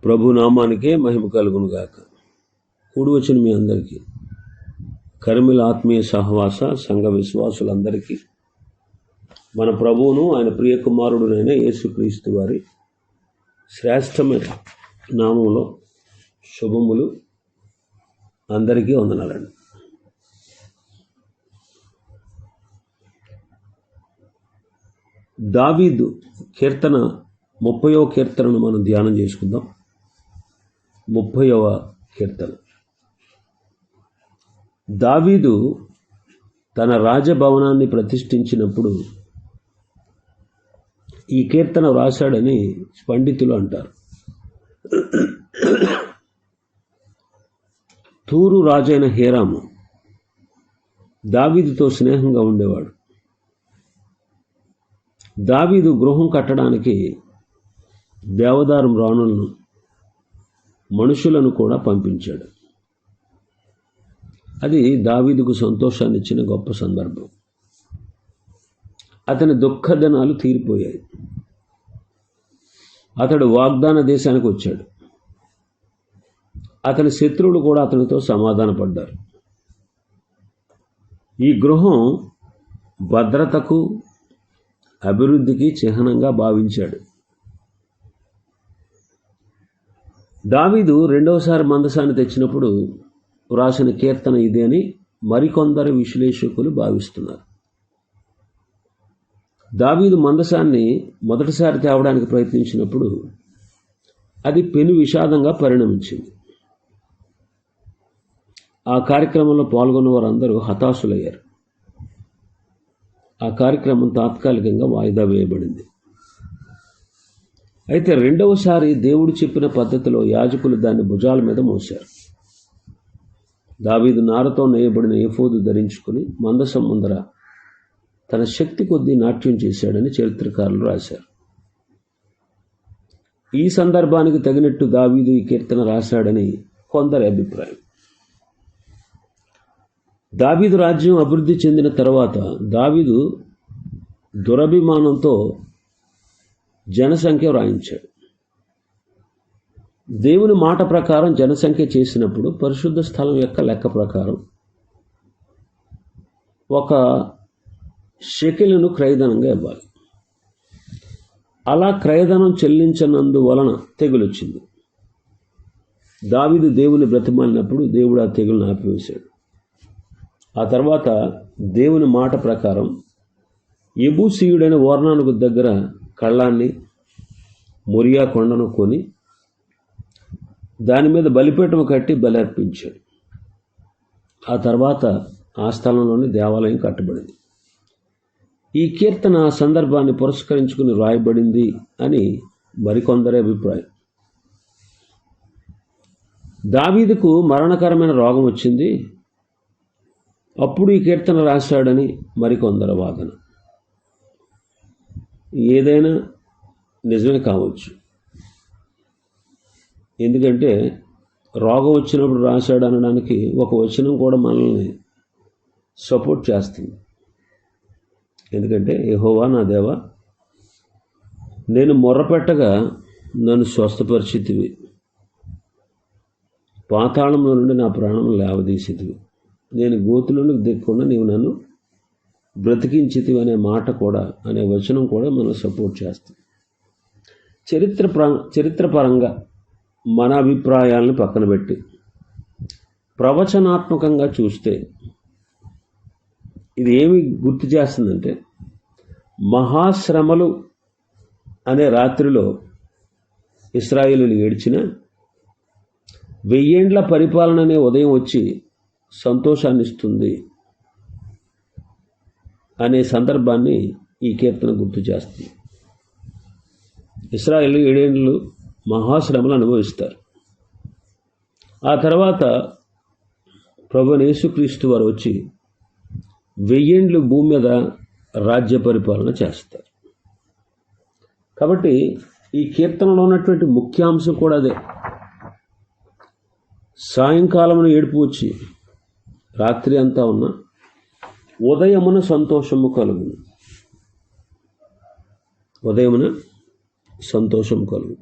ప్రభు నామానికే మహిమ కలుగును గాక. కూడి వచ్చిన మీ అందరికీ, కర్మిల ఆత్మీయ సహవాస సంఘ విశ్వాసులందరికీ మన ప్రభువును ఆయన ప్రియ కుమారుడునైన యేసుక్రీస్తు వారి శ్రేష్టమైన నామంలో శుభములు. అందరికీ వందనాలండి. దావీదు కీర్తన 30వ కీర్తనను మనం ధ్యానం చేసుకుందాం. 30వ కీర్తన. దావీదు తన రాజభవనాన్ని ప్రతిష్ఠించినప్పుడు ఈ కీర్తన వ్రాశాడని పండితులు అంటారు. తూరు రాజైన హీరాము దావీదుతో స్నేహంగా ఉండేవాడు. దావీదు గృహం కట్టడానికి దేవదారు రాణులను, మనుషులను కూడా పంపించాడు. అది దావీదుకు సంతోషాన్ని ఇచ్చిన గొప్ప సందర్భం. అతని దుఃఖ దినాలు తీరిపోయాయి. అతడు వాగ్దాన దేశానికి వచ్చాడు. అతని శత్రువులు కూడా అతనితో సమాధానపడ్డారు. ఈ గృహం భద్రతకు, అభివృద్ధికి చిహ్నంగా భావించాడు. దావీదు రెండవసారి మందసాన్ని తెచ్చినప్పుడు వ్రాసిన కీర్తన ఇదే అని మరికొందరు విశ్లేషకులు భావిస్తున్నారు. దావీదు మందసాన్ని మొదటిసారి తేవడానికి ప్రయత్నించినప్పుడు అది పెను విషాదంగా పరిణమించింది. ఆ కార్యక్రమంలో పాల్గొన్న వారందరూ హతాశులయ్యారు. ఆ కార్యక్రమం తాత్కాలికంగా వాయిదా వేయబడింది. అయితే రెండవసారి దేవుడు చెప్పిన పద్ధతిలో యాజకులు దాన్ని భుజాల మీద మోశారు. దావీదు నారతో నేయబడిన ఏఫోదు ధరించుకుని మందసం ముందర తన శక్తి కొద్దీ నాట్యం చేశాడని చరిత్రకారులు రాశారు. ఈ సందర్భానికి తగినట్టు దావీదు ఈ కీర్తన రాశాడని కొందరి అభిప్రాయం. దావీదు రాజ్యం అభివృద్ధి చెందిన తర్వాత దావీదు దురభిమానంతో జనసంఖ్య వ్రాయించాడు. దేవుని మాట ప్రకారం జనసంఖ్య చేసినప్పుడు పరిశుద్ధ స్థలం యొక్క లెక్క ప్రకారం 1 షెకెలును క్రయధనంగా ఇవ్వాలి. అలా క్రయధనం చెల్లించనందువలన తెగులొచ్చింది. దావీదు దేవుని బ్రతిమాలినప్పుడు దేవుడు ఆ తెగులను ఆపివేశాడు. ఆ తర్వాత దేవుని మాట ప్రకారం యెబూసీయుడైన ఓర్నానుకు దగ్గర కళ్ళాన్ని, మొరియా కొండను కొని దాని మీద బలిపీఠం కట్టి బలి అర్పించాడు. ఆ తర్వాత ఆ స్థలంలోని దేవాలయం కట్టబడింది. ఈ కీర్తన ఆ సందర్భాన్ని పురస్కరించుకుని రాయబడింది అని మరికొందరి అభిప్రాయం. దావీదుకు మరణకరమైన రోగం వచ్చింది. అప్పుడు ఈ కీర్తన రాశాడని మరికొందరి వాదన. ఏదైనా నిజమే కావచ్చు. ఎందుకంటే రోగం వచ్చినప్పుడు రాశాడు అనడానికి ఒక వచనం కూడా మనల్ని సపోర్ట్ చేస్తుంది. ఎందుకంటే యెహోవా నా దేవా, నేను మొర్రపెట్టగా నన్ను స్వస్థపరిచితివి, పాతాళంలో నుండి నా ప్రాణం లేవదీసితివి, నేను గోతులను దిక్కకుండా నీవు నన్ను బ్రతికించితివి అనే మాట కూడా, అనే వచనం కూడా మనం సపోర్ట్ చేస్తుంది. చరిత్రపరంగా మన అభిప్రాయాలను పక్కన పెట్టి ప్రవచనాత్మకంగా చూస్తే ఇది ఏమి గుర్తు చేస్తుందంటే, మహాశ్రమలు అనే రాత్రిలో ఇశ్రాయేలీయులు ఏడ్చిన 1000 ఏండ్ల పరిపాలన అనే ఉదయం వచ్చి సంతోషాన్ని ఇస్తుంది అనే సందర్భాన్ని ఈ కీర్తన గుర్తు చేస్తుంది. ఇశ్రాయేలు 7 ఏండ్లు మహాశ్రమలు అనుభవిస్తారు. ఆ తర్వాత ప్రభువైన యేసుక్రీస్తు వారు వచ్చి 1000 ఏండ్లు భూమి మీద రాజ్య పరిపాలన చేస్తారు. కాబట్టి ఈ కీర్తనలో ఉన్నటువంటి ముఖ్యాంశం కూడా అదే. సాయంకాలమున ఏడుపు వచ్చి రాత్రి అంతా ఉన్న ఉదయమున సంతోషము కలుగును. ఉదయమున సంతోషం కలుగు.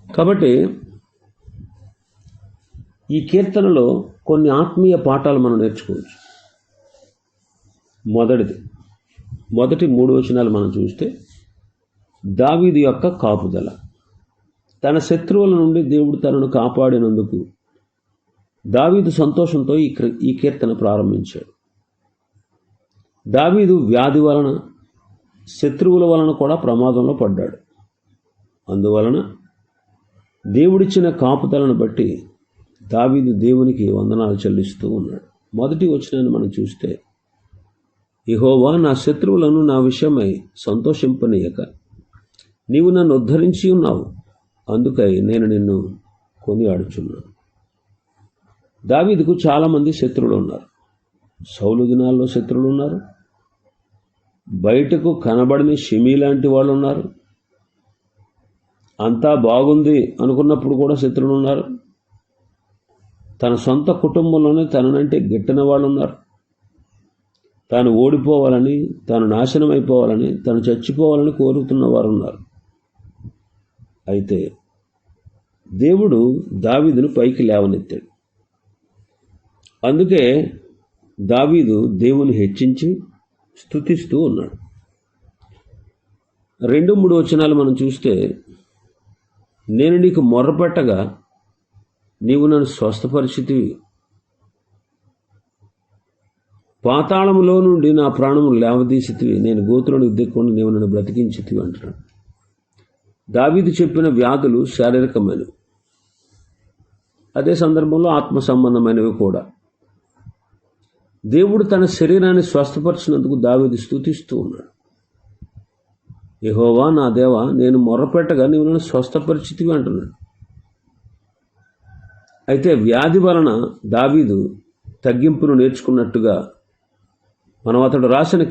కాబట్టి ఈ కీర్తనలో కొన్ని ఆత్మీయ పాఠాలు మనం నేర్చుకోవచ్చు. మొదటి 3 వచనాలు మనం చూస్తే దావీదు యొక్క కాపుదల. తన శత్రువుల నుండి దేవుడు తనను కాపాడినందుకు దావీదు సంతోషంతో ఈ కీర్తన ప్రారంభించాడు. దావీదు వ్యాధి వలన, శత్రువుల వలన కూడా ప్రమాదంలో పడ్డాడు. అందువలన దేవుడిచ్చిన కాపుదలను బట్టి దావీదు దేవునికి వందనాలు చెల్లిస్తూ ఉన్నాడు. మొదటి వచనాన్ని మనం చూస్తే, యెహోవా నా శత్రువులను నా విషయమై సంతోషింపనీయక నీవు నన్ను ఉద్ధరించి ఉన్నావు, అందుకై నేను నిన్ను కొనియాడుచున్నాను. దావీదుకు చాలామంది శత్రువులు ఉన్నారు. సౌలు దినాల్లో శత్రువులు ఉన్నారు. బయటకు కనబడని షిమీ లాంటి వాళ్ళు ఉన్నారు. అంతా బాగుంది అనుకున్నప్పుడు కూడా శత్రువులు ఉన్నారు. తన సొంత కుటుంబంలోనే తననంటే గిట్టని వాళ్ళు ఉన్నారు. తాను ఓడిపోవాలని, తాను నాశనం అయిపోవాలని, తాను చచ్చిపోవాలని కోరుతున్న వారు ఉన్నారు. అయితే దేవుడు దావీదును పైకి లేవనెత్తాడు. అందుకే దావీదు దేవుని హెచ్చించి స్తుతిస్తూ ఉన్నాడు. 2-3 వచనాలు మనం చూస్తే, నేను నీకు మొర్రపెట్టగా నీవు నన్ను స్వస్థపరిచితివి, పాతాళములో నుండి నా ప్రాణము లేవదీసితివి, నేను గోతులను దిక్కొని నీవు నన్ను బ్రతికించితివి అంటున్నాడు. దావీదు చెప్పిన వ్యాధులు శారీరకమైనవి, అదే సందర్భంలో ఆత్మ సంబంధమైనవి కూడా. దేవుడు తన శరీరాన్ని స్వస్థపరిచినందుకు దావీదు స్తుతిస్తూ ఉన్నాడు. యెహోవా నా దేవా, నేను మొర్రపెట్టగా నీవు నన్ను స్వస్థపరిచితివి అంటున్నాడు. అయితే వ్యాధి వలన దావీదు తగ్గింపును నేర్చుకున్నట్టుగా మనం అతడు రాసిన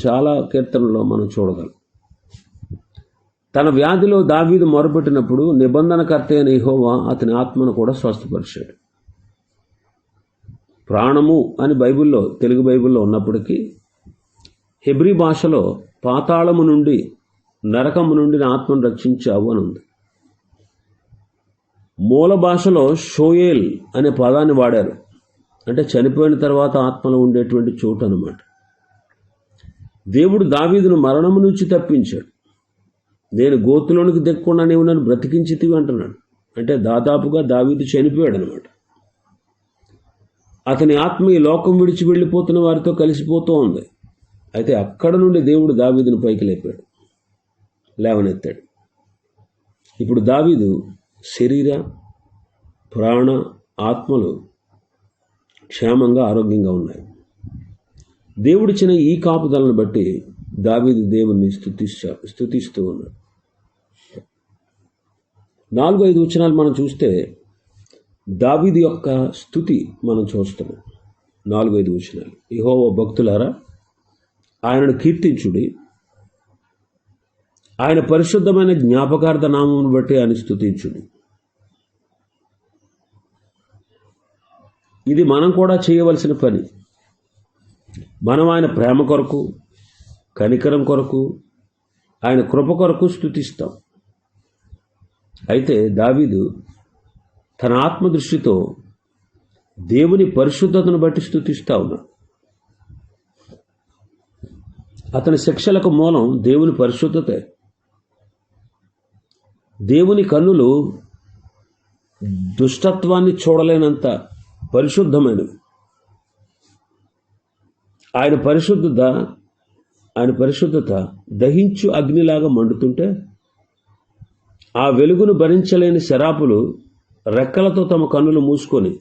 చాలా కీర్తనలో మనం చూడగలం. తన వ్యాధిలో దావీదు మొరపెట్టినప్పుడు నిబంధనకర్త అయిన యెహోవా అతని ఆత్మను కూడా స్వస్థపరిచాడు. ప్రాణము అని తెలుగు బైబిల్లో ఉన్నప్పటికీ హెబ్రీ భాషలో పాతాళము నుండి, నరకము నుండి నా ఆత్మను రక్షించావు అని ఉంది. మూల భాషలో షోయేల్ అనే పదాన్ని వాడారు. అంటే చనిపోయిన తర్వాత ఆత్మలో ఉండేటువంటి చోటు అన్నమాట. దేవుడు దావీదును మరణము నుంచి తప్పించాడు. నేను గోతులోనికి దిక్కకుండా నీవు నన్ను బ్రతికించితివి అంటున్నాడు. అంటే దాదాపుగా దావీదు చనిపోయాడు అనమాట. అతని ఆత్మ ఈ లోకం విడిచి వెళ్ళిపోతున్న వారితో కలిసిపోతూ ఉంది. అయితే అక్కడ నుండి దేవుడు దావీదును పైకి లేవనెత్తాడు. ఇప్పుడు దావీదు శరీర, ప్రాణ, ఆత్మలు క్షేమంగా, ఆరోగ్యంగా ఉన్నాయి. దేవుడిచ్చిన ఈ కాపుదలను బట్టి దావీదు దేవుణ్ణి స్తుతిస్తూ ఉన్నాడు. 4-5 వచనాలు మనం చూస్తే దావీదు యొక్క స్తుతి మనం చూస్తున్నాం. 4-5 వచనాలు. యెహోవా భక్తులారా, ఆయనను కీర్తించుడి, ఆయన పరిశుద్ధమైన జ్ఞాపకార్థ నామమును బట్టి ఆయన స్తుతించుడి. ఇది మనం కూడా చేయవలసిన పని. మనం ఆయన ప్రేమ కొరకు, కనికరం కొరకు, ఆయన కృప కొరకు స్తుతిస్తాం. అయితే దావీదు తన ఆత్మదృష్టితో దేవుని పరిశుద్ధతను బట్టి స్తుతిస్తూ ఉన్నాడు. అతని శిక్షలకు మూలం దేవుని పరిశుద్ధతే. దేవుని కన్నులు దుష్టత్వాన్ని చూడలేనంత పరిశుద్ధమైనవి. ఆయన పరిశుద్ధత దహించు అగ్నిలాగా మండుతుంటే, ఆ వెలుగును భరించలేని శరాపులు రెక్కలతో తమ కన్నులు మూసుకొని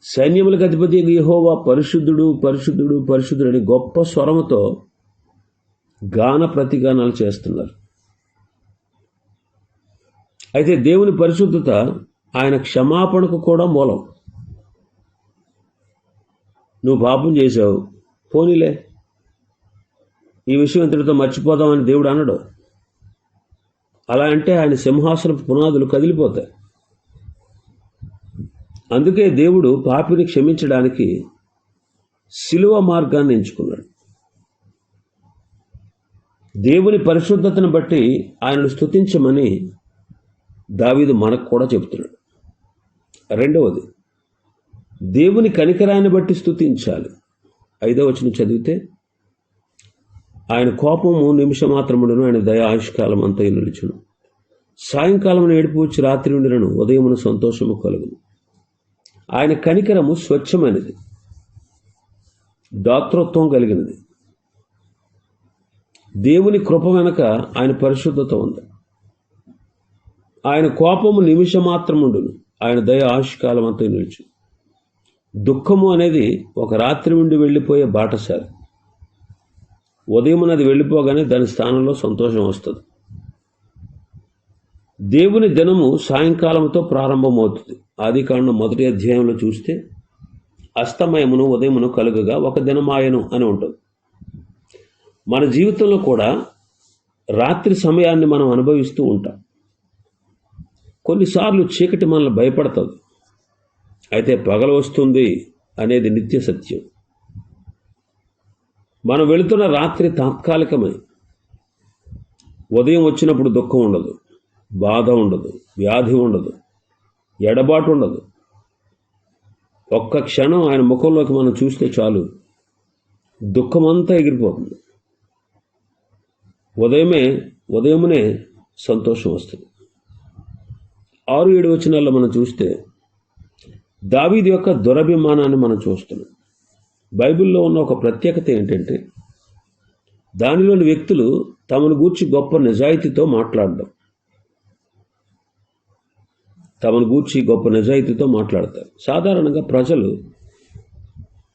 సైన్యములకు అధిపతి యెహోవా పరిశుద్ధుడు, పరిశుద్ధుడు, పరిశుద్ధుడు అని గొప్ప స్వరముతో గాన ప్రతిగానాలు చేస్తున్నారు. అయితే దేవుని పరిశుద్ధత ఆయన క్షమాపణకు కూడా మూలం. నువ్వు పాపం చేశావు, పోనీలే, ఈ విషయం ఇంతటితో మర్చిపోదామని దేవుడు అనడు. అలా అంటే ఆయన సింహాసనపు పునాదులు కదిలిపోతాయి. అందుకే దేవుడు పాపిని క్షమించడానికి శిలువ మార్గాన్ని ఎంచుకున్నాడు. దేవుని పరిశుద్ధతను బట్టి ఆయనను స్తుతించమని దావీదు మనకు కూడా చెప్తున్నాడు. రెండవది, దేవుని కనికరాన్ని బట్టి స్తుతించాలి. 5వ వచనం చదివితే, ఆయన కోపము నిమిషమాత్రముడును, ఆయన దయ ఆయుష్కాలం అంతా నిలుచును. సాయంకాలమున ఏడుపు వచ్చి రాత్రి ఉండినను, ఉదయమున సంతోషము కలుగును. ఆయన కనికరము స్వచ్ఛమైనది, దాతృత్వం కలిగినది. దేవుని కృప వెనక ఆయన పరిశుద్ధత ఉంది. ఆయన కోపము నిమిషమాత్రముండును, ఆయన దయ ఆయుష్కాలం అంతా నిలుచు. దుఃఖము అనేది ఒక రాత్రి ఉండి వెళ్ళిపోయే బాటసారి. ఉదయం అది వెళ్ళిపోగానే దాని స్థానంలో సంతోషం వస్తుంది. దేవుని దినము సాయంకాలంతో ప్రారంభమవుతుంది. ఆదికాండం 1వ అధ్యాయంలో చూస్తే, అస్తమయమును ఉదయమును కలుగగా ఒక దినమాయను అని ఉంటుంది. మన జీవితంలో కూడా రాత్రి సమయాన్ని మనం అనుభవిస్తూ ఉంటాం. కొన్నిసార్లు చీకటి మనల్ని భయపడుతుంది, అయితే పగలు వస్తుంది అనేది నిత్య సత్యం. మనం వెళుతున్న రాత్రి తాత్కాలికమే. ఉదయం వచ్చినప్పుడు దుఃఖం ఉండదు, బాధ ఉండదు, వ్యాధి ఉండదు, ఎడబాటు ఉండదు. ఒక్క క్షణం ఆయన ముఖంలోకి మనం చూస్తే చాలు, దుఃఖమంతా ఎగిరిపోతుంది. ఉదయమునే సంతోషం వస్తుంది. 6-7 వచనాల్లో మనం చూస్తే దావీదు యొక్క దురభిమానాన్ని మనం చూస్తున్నాం. బైబిల్లో ఉన్న ఒక ప్రత్యేకత ఏంటంటే, దానిలోని వ్యక్తులు తమను గూర్చి గొప్ప నిజాయితీతో మాట్లాడడం. మాట్లాడతారు. సాధారణంగా ప్రజలు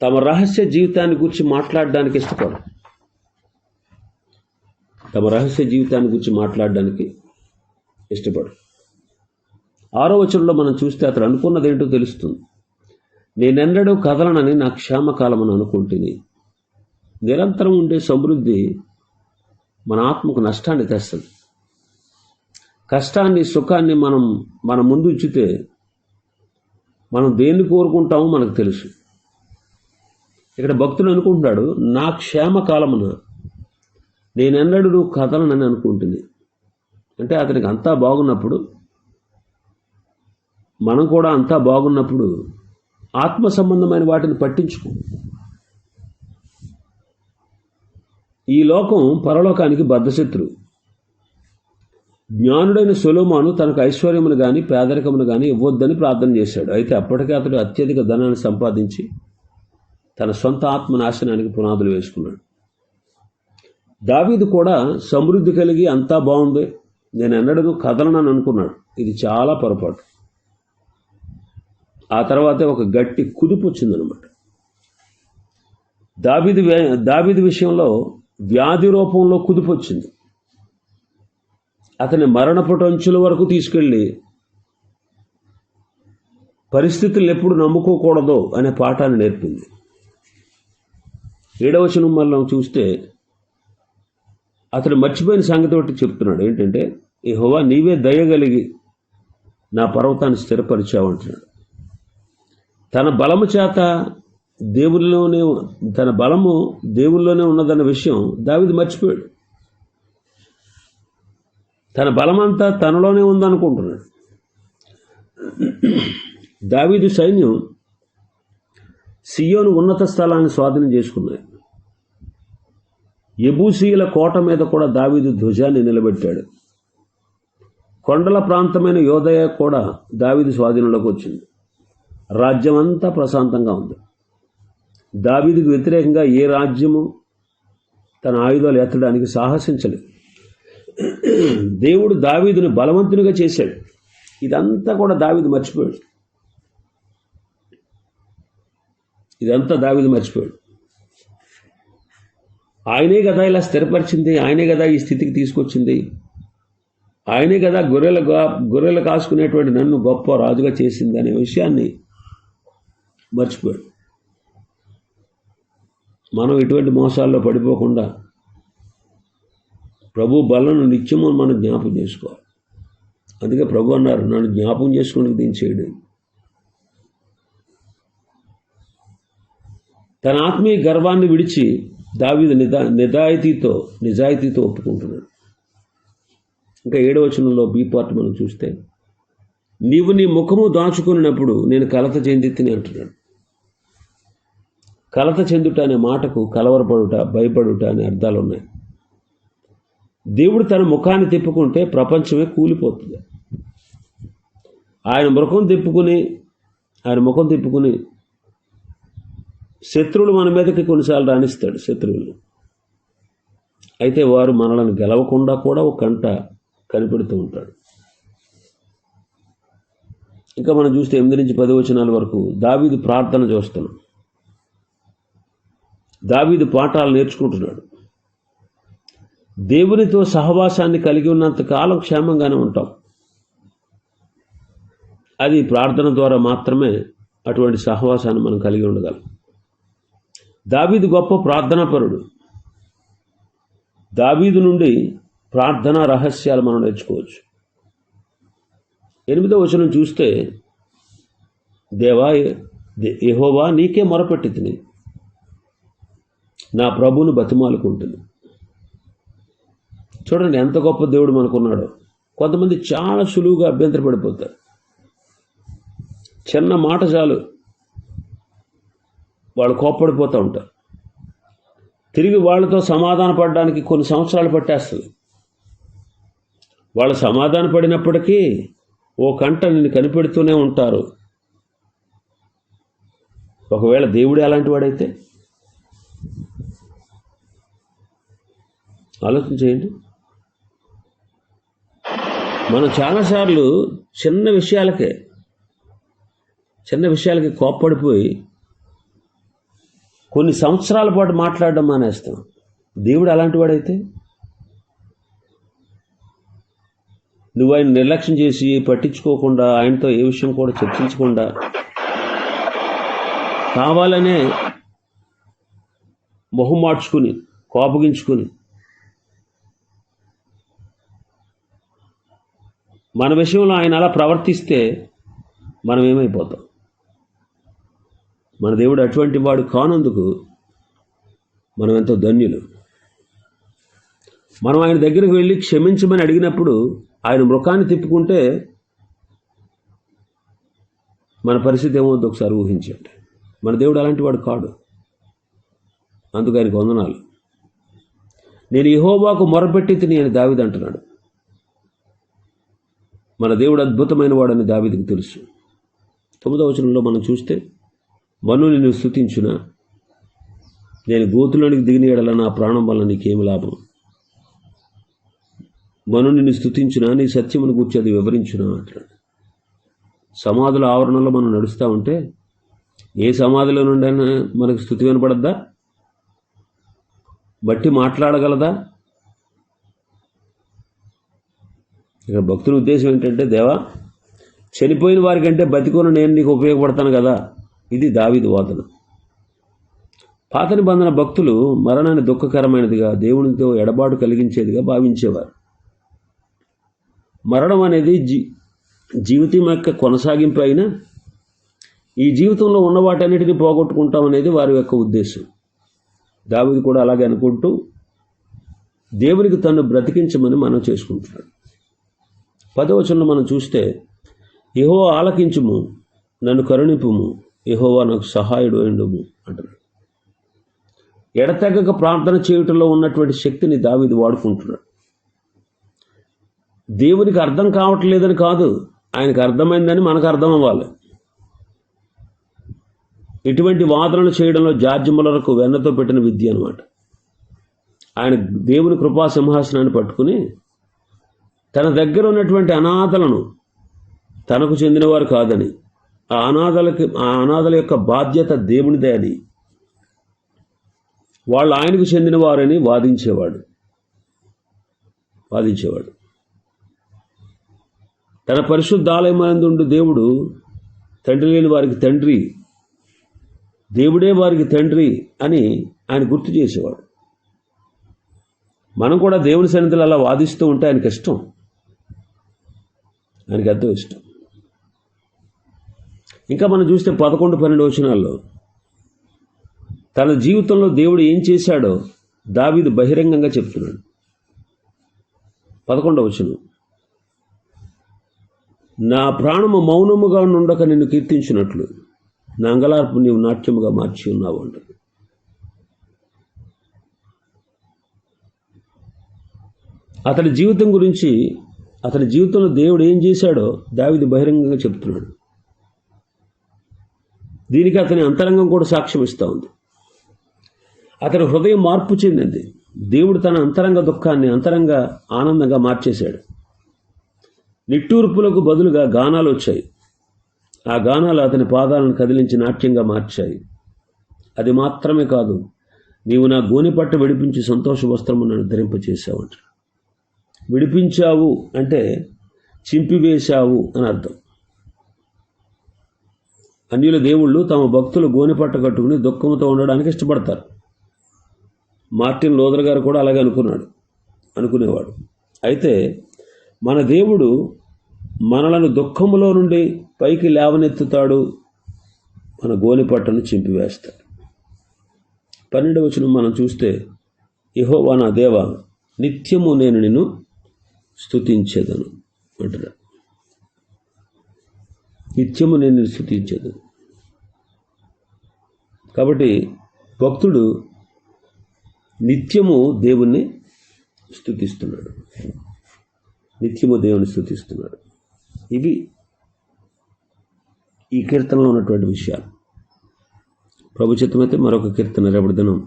తమ రహస్య జీవితాన్ని గురించి మాట్లాడడానికి ఇష్టపడరు. 6వ వచనంలో మనం చూస్తే అతడు అనుకున్నది ఏంటో తెలుస్తుంది. నేనెన్నడూ కదలనని నా క్షేమకాలమని అనుకుంటుని. నిరంతరం ఉండే సమృద్ధి మన ఆత్మకు నష్టాన్ని తెస్తుంది. కష్టాన్ని, సుఖాన్ని మన ముందు ఉంచితే మనం దేన్ని కోరుకుంటామో మనకు తెలుసు. ఇక్కడ భక్తుడు అనుకుంటున్నాడు, నా క్షేమకాలమున నేనెన్నడూ కదలనని అనుకుంటుంది. అంటే అతనికి అంతా బాగున్నప్పుడు, మనం కూడా అంతా బాగున్నప్పుడు ఆత్మ సంబంధమైన వాటిని పట్టించుకో. ఈ లోకం పరలోకానికి బద్ధశత్రువు. జ్ఞానుడైన సొలొమోను తనకు ఐశ్వర్యమును కానీ పేదరికమును కానీ ఇవ్వొద్దని ప్రార్థన చేశాడు. అయితే అప్పటికే అతడు అత్యధిక ధనాన్ని సంపాదించి తన సొంత ఆత్మ నాశనానికి పునాదులు వేసుకున్నాడు. దావీదు కూడా సమృద్ధి కలిగి అంతా బాగుంది, నేను ఎన్నడూ కదలనని అనుకున్నాడు. ఇది చాలా పొరపాటు. ఆ తర్వాతే ఒక గట్టి కుదుపు వచ్చిందనమాట. దావీదు విషయంలో వ్యాధి రూపంలో కుదుపు వచ్చింది. అతని మరణపుటంచుల వరకు తీసుకెళ్ళి పరిస్థితులను ఎప్పుడు నమ్ముకోకూడదో అనే పాఠాన్ని నేర్పింది. 7వ వచనం మనం చూస్తే అతడు మర్చిపోయిన సంగతి ఒకటి చెప్తున్నాడు. ఏంటంటే, యెహోవా నీవే దయగలిగి నా పర్వతాన్ని స్థిరపరిచావు అంటున్నాడు. తన బలము దేవుల్లోనే ఉన్నదన్న విషయం దావీదు మర్చిపోయాడు. తన బలమంతా తనలోనే ఉందనుకుంటున్నాడు. దావీదు సైన్యం సియోను ఉన్నత స్థలాన్ని స్వాధీనం చేసుకున్నాయి. యెబూసీయుల కోట మీద కూడా దావీదు ధ్వజాన్ని నిలబెట్టాడు. కొండల ప్రాంతమైన యోదయ కూడా దావీదు స్వాధీనంలోకి వచ్చింది. రాజ్యమంతా ప్రశాంతంగా ఉంది. దావీదుకు వ్యతిరేకంగా ఏ రాజ్యము తన ఆయుధాలు ఎత్తడానికి సాహసించలేదు. దేవుడు దావీదుని బలవంతునిగా చేశాడు. ఇదంతా కూడా దావీదు మర్చిపోయాడు. ఆయనే కదా ఇలా స్థిరపరిచింది, ఆయనే కదా ఈ స్థితికి తీసుకొచ్చింది, ఆయనే కదా గొర్రెలు కాసుకునేటువంటి నన్ను గొప్ప రాజుగా చేసింది అనే విషయాన్ని మర్చిపోయాడు. మనం ఇటువంటి మోసాల్లో పడిపోకుండా ప్రభు బలను నిత్యము మనం జ్ఞాపకం చేసుకోవాలి. అందుకే ప్రభు అన్నారు, నన్ను జ్ఞాపకం చేసుకుని దీన్ని చేయడం. తన ఆత్మీయ గర్వాన్ని విడిచి దావీదు నిజాయితీతో ఒప్పుకుంటున్నాడు. ఇంకా 7వ వచనంలో బి పార్ట్ మనం చూస్తే, నీవు నీ ముఖము దాచుకున్నప్పుడు నేను కలత చెందితిని అంటున్నాడు. కలత చెందుట అనే మాటకు కలవరపడుట, భయపడుట అనే అర్థాలు ఉన్నాయి. దేవుడు తన ముఖాన్ని తిప్పుకుంటే ప్రపంచమే కూలిపోతుంది. ఆయన ముఖం తిప్పుకుని శత్రువులు మన మీదకి కొన్నిసార్లు రాణిస్తాడు. శత్రువులు అయితే వారు మనలను గెలవకుండా కూడా ఒక కంట కనిపెడుతూ ఉంటాడు. ఇంకా మనం చూస్తే 8 నుంచి 10 వచనాల వరకు దావీదు ప్రార్థన చూస్తున్నాం. దావీదు పాఠాలు నేర్చుకుంటున్నాడు. దేవునితో సహవాసాన్ని కలిగి ఉన్నంత కాలం క్షేమంగానే ఉంటాం. అది ప్రార్థన ద్వారా మాత్రమే అటువంటి సహవాసాన్ని మనం కలిగి ఉండగలం. దావీదు గొప్ప ప్రార్థనాపరుడు. దావీదు నుండి ప్రార్థనా రహస్యాలు మనం నేర్చుకోవచ్చు. 8వ వచనం చూస్తే, దేవా యెహోవా నీకే మొరపెట్టితిని, నా ప్రభువును బతిమాలుకుంటుంది. చూడండి ఎంత గొప్ప దేవుడు మనకున్నాడో. కొంతమంది చాలా సులువుగా అభ్యంతర పడిపోతారు. చిన్న మాట చాలు వాళ్ళు కోప్పడిపోతూ ఉంటారు. తిరిగి వాళ్ళతో సమాధాన పడడానికి కొన్ని సంవత్సరాలు పట్టేస్తుంది. వాళ్ళు సమాధాన పడినప్పటికీ ఓ కంట నిన్ను కనిపెడుతూనే ఉంటారు. ఒకవేళ దేవుడే అలాంటి వాడైతే ఆలోచన చేయండి. మనం చాలాసార్లు చిన్న విషయాలకి కోప్పడిపోయి కొన్ని సంవత్సరాల పాటు మాట్లాడడం మానేస్తాం. దేవుడు అలాంటి వాడైతే నువ్వు ఆయన నిర్లక్ష్యం చేసి పట్టించుకోకుండా, ఆయనతో ఏ విషయం కూడా చర్చించకుండా కావాలనే మొహం మార్చుకుని కోపగించుకుని మన విషయంలో ఆయన అలా ప్రవర్తిస్తే మనం ఏమైపోతాం? మన దేవుడు అటువంటి వాడు కానందుకు మనం ఎంతో ధన్యులు. మనం ఆయన దగ్గరికి వెళ్ళి క్షమించమని అడిగినప్పుడు ఆయన ముఖాన్ని తిప్పుకుంటే మన పరిస్థితి ఏమవుతుందో ఒకసారి ఊహించండి. మన దేవుడు అలాంటి వాడు కాడు. అందుకు ఆయనకు వందనాలు. నేను యెహోవాకు మొరపెట్టి తిని అని దావీదు అంటున్నాడు. మన దేవుడు అద్భుతమైన వాడని దావీదుకు తెలుసు. 9వ వచనంలో మనం చూస్తే, మను నిన్ను స్తుతించునా, నేను గోతులోనికి దిగిన ఎడల నా ప్రాణం వల్ల నీకేమి లాభం? మను నిన్ను స్తుతించునా, నీ సత్యమును గూర్చి అది వివరించునా అంటాడు. సమాధుల ఆవరణలో మనం నడుస్తూ ఉంటే ఏ సమాధిలో నుండి మనకు స్తుతి వినపడద్దా? బట్టి మాట్లాడగలదా? ఇక భక్తుల ఉద్దేశం ఏంటంటే, దేవా చనిపోయిన వారికంటే బతికున్న నేను నీకు ఉపయోగపడతాను కదా. ఇది దావీదు వాదన. పాత నిబంధన భక్తులు మరణాన్ని దుఃఖకరమైనదిగా, దేవునితో ఎడబాటు కలిగించేదిగా భావించేవారు. మరణం అనేది జీవితం యొక్క కొనసాగింపు అయినా ఈ జీవితంలో ఉన్న వాటన్నిటిని పోగొట్టుకుంటాం అనేది వారి యొక్క ఉద్దేశం. దావీదు కూడా అలాగే అనుకుంటూ దేవునికి తను బ్రతికించమని మనం చేసుకుంటున్నాడు. 10వ వచనంలో మనం చూస్తే, యెహోవా ఆలకించుము, నన్ను కరుణింపుము, యెహోవా నాకు సహాయుడు అయ్యుండుము అంటారు. ఎడతెగక ప్రార్థన చేయుటలో ఉన్నటువంటి శక్తిని దావీదు వాడుకుంటున్నాడు. దేవునికి అర్థం కావట్లేదని కాదు, ఆయనకు అర్థమైందని మనకు అర్థం అవ్వాలి. ఇటువంటి వాదనలు చేయడంలో జార్జ్ ముల్లర్కు వెన్నతో పెట్టిన విద్య అన్నమాట. ఆయన దేవుని కృపా సింహాసనాన్ని పట్టుకుని తన దగ్గర ఉన్నటువంటి అనాథలను తనకు చెందినవారు కాదని, ఆ అనాథల యొక్క బాధ్యత దేవునిదే అని, వాళ్ళు ఆయనకు చెందినవారని వాదించేవాడు. తన పరిశుద్ధ ఆలయమందు దేవుడు తండ్రి లేని వారికి తండ్రి, దేవుడే వారికి తండ్రి అని ఆయన గుర్తు చేసేవాడు. మనం కూడా దేవుని సన్నిధిలో అలా వాదిస్తూ ఉంటే ఆయనకి ఇష్టం, ఆయనకి ఎంతో ఇష్టం. ఇంకా మనం చూస్తే 11-12 వచనాల్లో తన జీవితంలో దేవుడు ఏం చేశాడో దావీదు బహిరంగంగా చెప్తున్నాడు. 11వ వచనం, నా ప్రాణము మౌనముగా నుండక నిన్ను కీర్తించినట్లు నా అంగలార్పు నీవు నాట్యముగా మార్చి ఉన్నావు అంటారు. అతని జీవితం గురించి, అతని జీవితంలో దేవుడు ఏం చేశాడో దావీదు బహిరంగంగా చెప్తున్నాడు. దీనికి అతని అంతరంగం కూడా సాక్ష్యం ఇస్తూ ఉంది. అతని హృదయం మార్పు చెందింది. దేవుడు తన అంతరంగ దుఃఖాన్ని అంతరంగ ఆనందంగా మార్చేశాడు. నిట్టూర్పులకు బదులుగా గానాలు వచ్చాయి. ఆ గానాలు అతని పాదాలను కదిలించి నాట్యంగా మార్చాయి. అది మాత్రమే కాదు, నీవు నా గోనెపట్ట విడిపించి సంతోష వస్త్రము నన్ను ధరింపచేశావు. విడిపించావు అంటే చింపివేశావు అని అర్థం. అన్యుల దేవుళ్ళు తమ భక్తులు గోనెపట్ట కట్టుకుని దుఃఖంతో ఉండడానికి ఇష్టపడతారు. మార్టిన్ లూథర్ గారు కూడా అలాగే అనుకునేవాడు. అయితే మన దేవుడు మనలను దుఃఖములో నుండి పైకి లేవనెత్తుతాడు, మన గోనెపట్టను చింపివేస్తాడు. 12వ వచనం మనం చూస్తే, యెహోవా నా దేవా, నిత్యము నేను నిన్ను స్తుతించెదను అంటున్నాడు. నిత్యము నేను నిన్ను స్తుతించెదను. కాబట్టి భక్తుడు నిత్యము దేవుణ్ణి స్తుతిస్తున్నాడు. నిత్యము దేవుని స్తుతిస్తున్నాడు. ఇవి ఈ కీర్తనలో ఉన్నటువంటి విషయాలు. ప్రభు చిత్తమైతే మరొక కీర్తన రేపటి దినం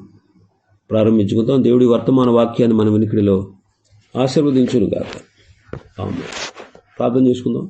ప్రారంభించుకుందాం. దేవుడి వర్తమాన వాక్యాన్ని మన వినికిడిలో ఆశీర్వదించునుగాక. ఆమేన్. ప్రార్థన చేసుకుందాం.